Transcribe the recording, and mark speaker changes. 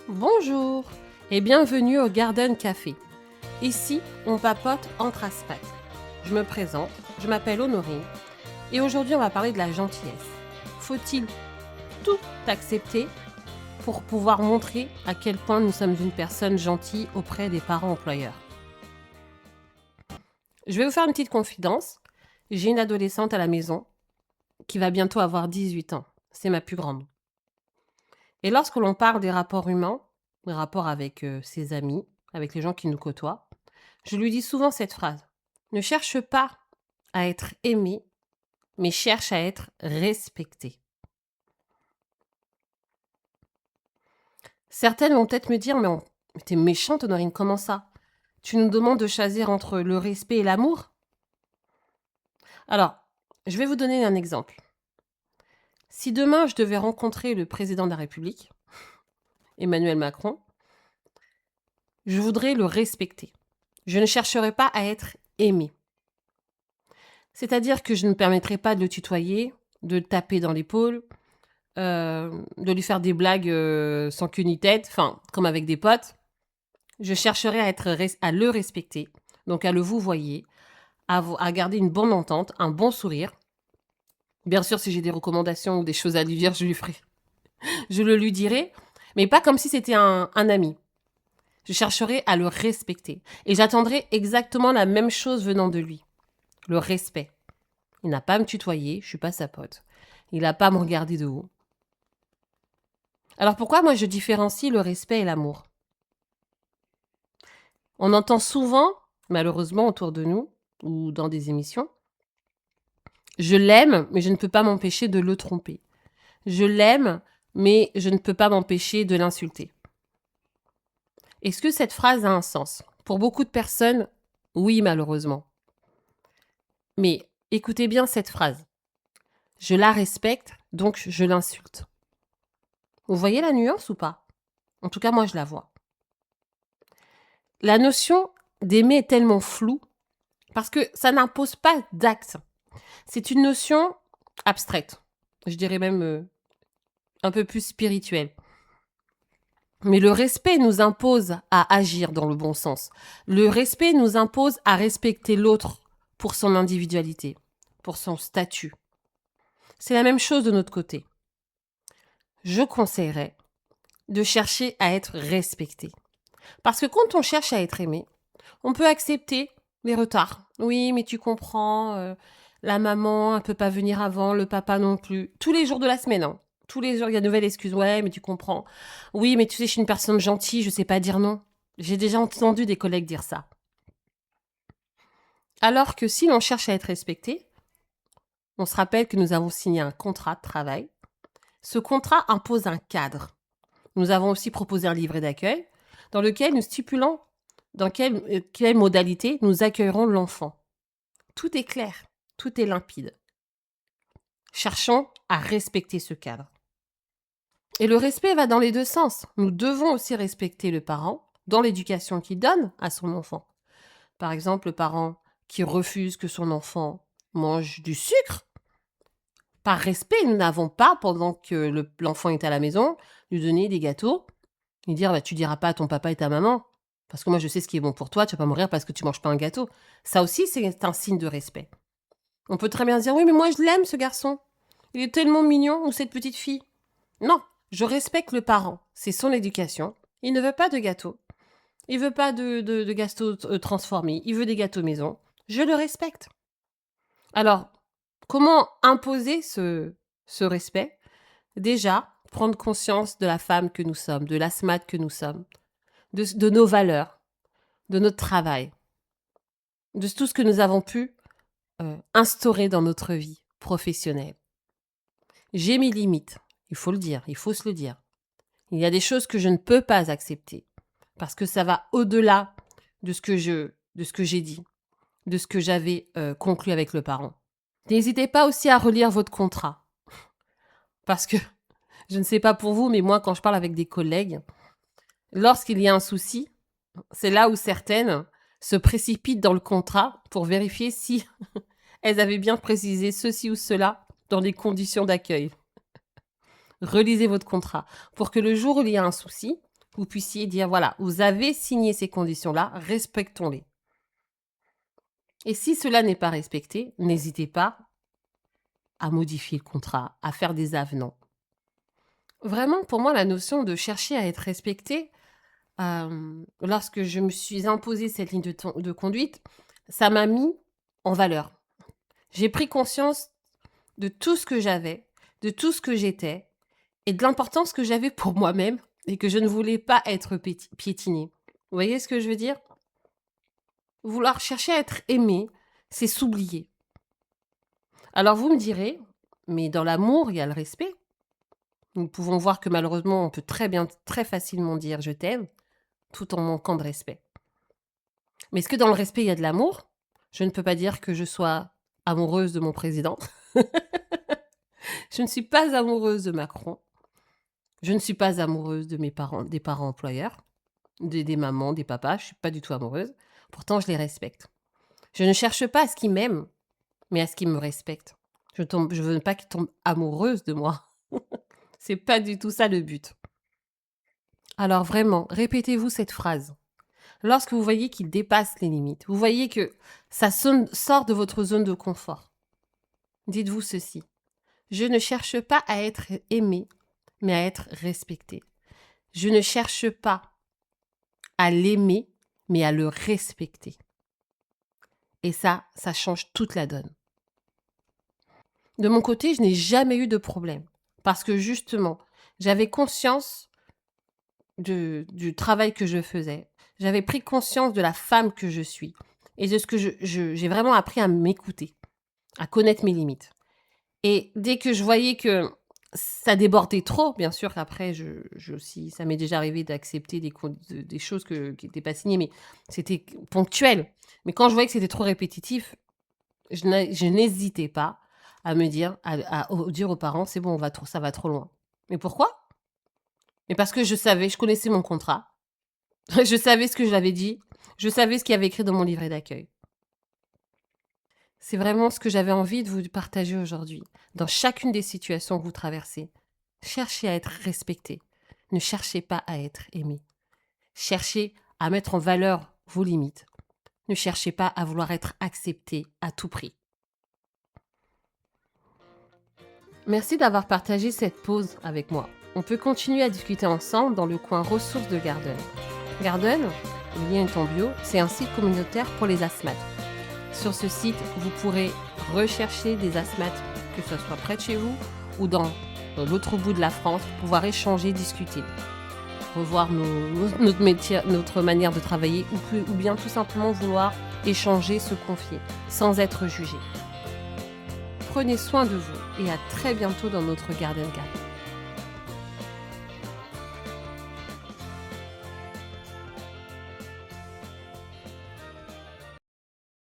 Speaker 1: Bonjour et bienvenue au Garden Café. Ici, on papote entre aspates. Je me présente, je m'appelle Honorine et aujourd'hui on va parler de la gentillesse. Faut-il tout accepter pour pouvoir montrer à quel point nous sommes une personne gentille auprès des parents employeurs? Je vais vous faire une petite confidence. J'ai une adolescente à la maison qui va bientôt avoir 18 ans. C'est ma plus grande. Et lorsque l'on parle des rapports humains, des rapports avec ses amis, avec les gens qui nous côtoient, je lui dis souvent cette phrase. Ne cherche pas à être aimé, mais cherche à être respecté. Certaines vont peut-être me dire, mais t'es méchante, Honorine, comment ça? Tu nous demandes de choisir entre le respect et l'amour? Alors, je vais vous donner un exemple. Si demain je devais rencontrer le président de la République, Emmanuel Macron, je voudrais le respecter. Je ne chercherai pas à être aimé. C'est-à-dire que je ne me permettrai pas de le tutoyer, de le taper dans l'épaule, de lui faire des blagues sans queue ni tête, enfin, comme avec des potes. Je chercherai à le respecter, donc à le vouvoyer, à garder une bonne entente, un bon sourire. Bien sûr, si j'ai des recommandations ou des choses à lui dire, je lui ferai. Je le lui dirai, mais pas comme si c'était un ami. Je chercherai à le respecter. Et j'attendrai exactement la même chose venant de lui. Le respect. Il n'a pas à me tutoyer, je suis pas sa pote. Il n'a pas à me regarder de haut. Alors pourquoi moi je différencie le respect et l'amour? On entend souvent, malheureusement autour de nous, ou dans des émissions, je l'aime, mais je ne peux pas m'empêcher de le tromper. Je l'aime, mais je ne peux pas m'empêcher de l'insulter. Est-ce que cette phrase a un sens? Pour beaucoup de personnes, oui, malheureusement. Mais écoutez bien cette phrase. Je la respecte, donc je l'insulte. Vous voyez la nuance ou pas? En tout cas, moi, je la vois. La notion d'aimer est tellement floue parce que ça n'impose pas d'acte. C'est une notion abstraite. Je dirais même un peu plus spirituelle. Mais le respect nous impose à agir dans le bon sens. Le respect nous impose à respecter l'autre pour son individualité, pour son statut. C'est la même chose de notre côté. Je conseillerais de chercher à être respecté. Parce que quand on cherche à être aimé, on peut accepter les retards. Oui, mais tu comprends, la maman, elle peut pas venir avant, le papa non plus. Tous les jours de la semaine, hein. Tous les jours, il y a de nouvelles excuses. Ouais, mais tu comprends. Oui, mais tu sais, je suis une personne gentille, je sais pas dire non. J'ai déjà entendu des collègues dire ça. Alors que si l'on cherche à être respecté, on se rappelle que nous avons signé un contrat de travail. Ce contrat impose un cadre. Nous avons aussi proposé un livret d'accueil dans lequel nous stipulons dans quelle modalité nous accueillerons l'enfant. Tout est clair, tout est limpide. Cherchons à respecter ce cadre. Et le respect va dans les deux sens. Nous devons aussi respecter le parent dans l'éducation qu'il donne à son enfant. Par exemple, le parent qui refuse que son enfant mange du sucre. Par respect, nous n'avons pas, pendant que l'enfant est à la maison, lui donner des gâteaux, lui dire tu diras pas à ton papa et ta maman, parce que moi je sais ce qui est bon pour toi, tu vas pas mourir parce que tu manges pas un gâteau. Ça aussi, c'est un signe de respect. On peut très bien dire oui, mais moi je l'aime ce garçon. Il est tellement mignon, ou cette petite fille. Non, je respecte le parent. C'est son éducation. Il ne veut pas de gâteau. Il veut pas de gâteaux transformés. Il veut des gâteaux maison. Je le respecte. Alors, comment imposer ce respect? Déjà, prendre conscience de la femme que nous sommes, de l'asthmate que nous sommes, de nos valeurs, de notre travail, de tout ce que nous avons pu instaurer dans notre vie professionnelle. J'ai mes limites, il faut le dire, il faut se le dire. Il y a des choses que je ne peux pas accepter parce que ça va au-delà de ce que j'ai dit, de ce que j'avais conclu avec le parent. N'hésitez pas aussi à relire votre contrat parce que je ne sais pas pour vous, mais moi quand je parle avec des collègues, lorsqu'il y a un souci, c'est là où certaines se précipitent dans le contrat pour vérifier si elles avaient bien précisé ceci ou cela dans les conditions d'accueil. Relisez votre contrat pour que le jour où il y a un souci, vous puissiez dire, voilà, vous avez signé ces conditions-là, respectons-les. Et si cela n'est pas respecté, n'hésitez pas à modifier le contrat, à faire des avenants. Vraiment, pour moi, la notion de chercher à être respecté, lorsque je me suis imposé cette ligne de conduite, ça m'a mis en valeur. J'ai pris conscience de tout ce que j'avais, de tout ce que j'étais et de l'importance que j'avais pour moi-même et que je ne voulais pas être piétinée. Vous voyez ce que je veux dire? Vouloir chercher à être aimé, c'est s'oublier. Alors vous me direz, mais dans l'amour, il y a le respect. Nous pouvons voir que malheureusement, on peut très facilement dire je t'aime, tout en manquant de respect. Mais est-ce que dans le respect, il y a de l'amour? Je ne peux pas dire que je sois amoureuse de mon président. Je ne suis pas amoureuse de Macron. Je ne suis pas amoureuse de mes parents, des parents employeurs, des mamans, des papas. Je ne suis pas du tout amoureuse. Pourtant, je les respecte. Je ne cherche pas à ce qu'ils m'aiment, mais à ce qu'ils me respectent. Je veux pas qu'ils tombent amoureuses de moi. C'est pas du tout ça le but. Alors vraiment, répétez-vous cette phrase. Lorsque vous voyez qu'il dépasse les limites, vous voyez que ça sort de votre zone de confort, dites-vous ceci. Je ne cherche pas à être aimé, mais à être respecté. Je ne cherche pas à l'aimer, mais à le respecter. Et ça change toute la donne. De mon côté, je n'ai jamais eu de problème. Parce que justement, j'avais conscience du travail que je faisais. J'avais pris conscience de la femme que je suis. Et de ce que j'ai vraiment appris à m'écouter, à connaître mes limites. Et dès que je voyais que ça débordait trop, bien sûr qu'après, aussi, ça m'est déjà arrivé d'accepter des choses qui n'étaient pas signées, mais c'était ponctuel. Mais quand je voyais que c'était trop répétitif, je n'hésitais pas à me dire, à dire aux parents, c'est bon, ça va trop loin. Mais pourquoi? Mais parce que je connaissais mon contrat, je savais ce que j'avais dit, je savais ce qu'il y avait écrit dans mon livret d'accueil. C'est vraiment ce que j'avais envie de vous partager aujourd'hui. Dans chacune des situations que vous traversez, cherchez à être respecté. Ne cherchez pas à être aimé. Cherchez à mettre en valeur vos limites. Ne cherchez pas à vouloir être accepté à tout prix. Merci d'avoir partagé cette pause avec moi. On peut continuer à discuter ensemble dans le coin ressources de Garden. Garden, le lien est en bio, c'est un site communautaire pour les asthmates. Sur ce site, vous pourrez rechercher des asthmates, que ce soit près de chez vous ou dans l'autre bout de la France, pour pouvoir échanger, discuter, revoir notre manière de travailler ou bien tout simplement vouloir échanger, se confier, sans être jugé. Prenez soin de vous et à très bientôt dans notre Garden Garden.